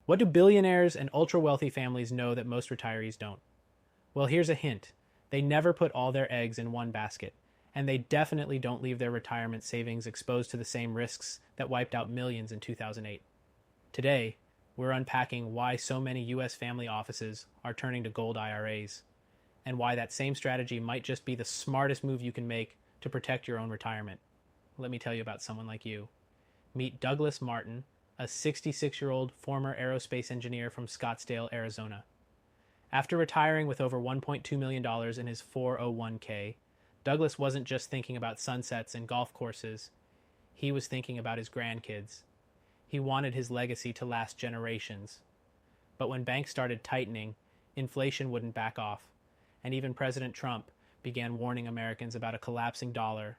What do billionaires and ultra-wealthy families know that most retirees don't? Well, here's a hint. They never put all their eggs in one basket, and they definitely don't leave their retirement savings exposed to the same risks that wiped out millions in 2008. Today, we're unpacking why so many U.S. family offices are turning to gold IRAs, and why that same strategy might just be the smartest move you can make to protect your own retirement. Let me tell you about someone like you. Meet Douglas Martin, a 66-year-old former aerospace engineer from Scottsdale, Arizona. After retiring with over $1.2 million in his 401k, Douglas wasn't just thinking about sunsets and golf courses. He was thinking about his grandkids. He wanted his legacy to last generations. But when banks started tightening, inflation wouldn't back off, and even President Trump began warning Americans about a collapsing dollar.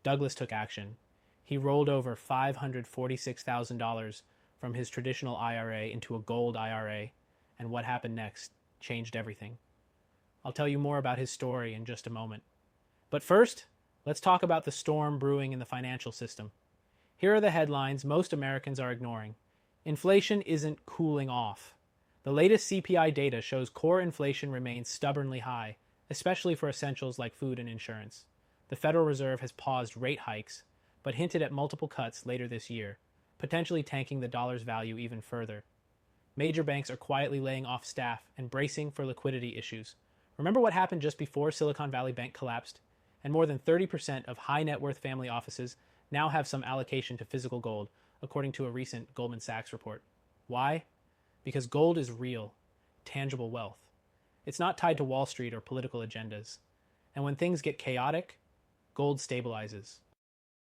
Douglas took action. He rolled over $546,000 from his traditional IRA into a gold IRA, and what happened next changed everything. I'll tell you more about his story in just a moment. But first, let's talk about the storm brewing in the financial system. Here are the headlines most Americans are ignoring. Inflation isn't cooling off. The latest CPI data shows core inflation remains stubbornly high, especially for essentials like food and insurance. The Federal Reserve has paused rate hikes, but hinted at multiple cuts later this year, potentially tanking the dollar's value even further. Major banks are quietly laying off staff and bracing for liquidity issues. Remember what happened just before Silicon Valley Bank collapsed? And more than 30% of high net worth family offices now have some allocation to physical gold, according to a recent Goldman Sachs report. Why? Because gold is real, tangible wealth. It's not tied to Wall Street or political agendas. And when things get chaotic, gold stabilizes.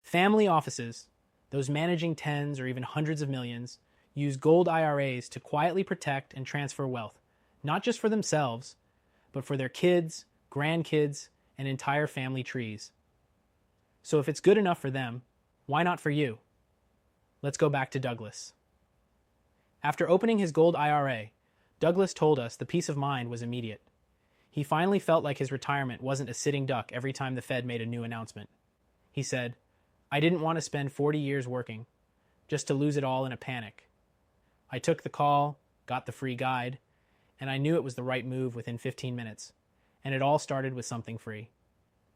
Family offices, those managing tens or even hundreds of millions, use gold IRAs to quietly protect and transfer wealth, not just for themselves, but for their kids, grandkids, and entire family trees. So if it's good enough for them, why not for you? Let's go back to Douglas. After opening his gold IRA, Douglas told us the peace of mind was immediate. He finally felt like his retirement wasn't a sitting duck every time the Fed made a new announcement. He said, "I didn't want to spend 40 years working, just to lose it all in a panic. I took the call, got the free guide, and I knew it was the right move within 15 minutes. And it all started with something free.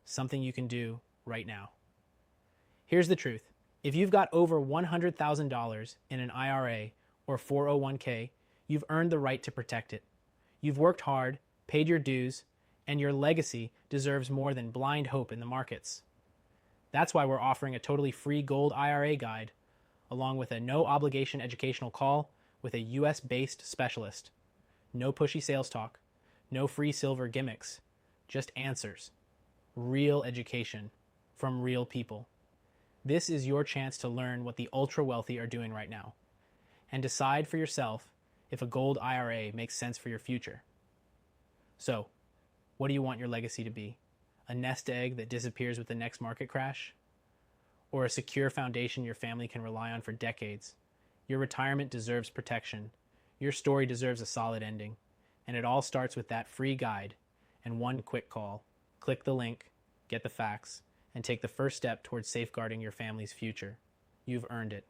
Something you can do right now." Here's the truth. If you've got over $100,000 in an IRA or 401k, you've earned the right to protect it. You've worked hard, paid your dues, and your legacy deserves more than blind hope in the markets. That's why we're offering a totally free gold IRA guide, along with a no-obligation educational call with a US-based specialist. No pushy sales talk, no free silver gimmicks, just answers. Real education from real people. This is your chance to learn what the ultra-wealthy are doing right now, and decide for yourself if a gold IRA makes sense for your future. So, what do you want your legacy to be? A nest egg that disappears with the next market crash? Or a secure foundation your family can rely on for decades? Your retirement deserves protection. Your story deserves a solid ending. And it all starts with that free guide and one quick call. Click the link, get the facts, and take the first step towards safeguarding your family's future. You've earned it.